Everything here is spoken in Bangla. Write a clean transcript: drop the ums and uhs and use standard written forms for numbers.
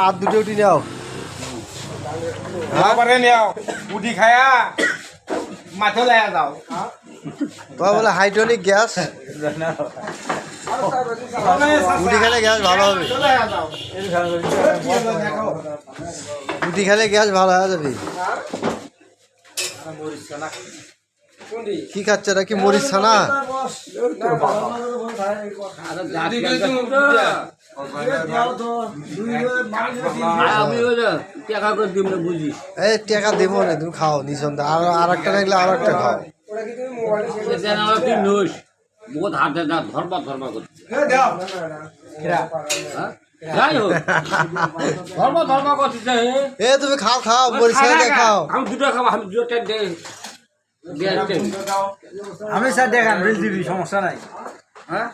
আর দুটো উঠি নাও পারে নিও উঠি খায়া মাঠে যায় যাও তোমার বলে হাইড্রোলিক গ্যাস উঠি খেলে গ্যাস ভালো হবে উঠি খেলে গ্যাস ভালো হয়ে যাবে কি খাচ্ছে এটা কি মরিচ ছানা এই টাকা দেবো না তুমি খাও নিঃসন্দেহ আর একটা লাগলে আর একটা খাও বহুত হাতে না ধর্ম ধর্ম করছে ধর্ম ধর্ম করছে এ তুমি খাও খাও মরিচ ছানা খাও আমি দুটো খাবো আমি দুটো আমি স্যার দেখান রিল দিবি সমস্যা নাই হ্যাঁ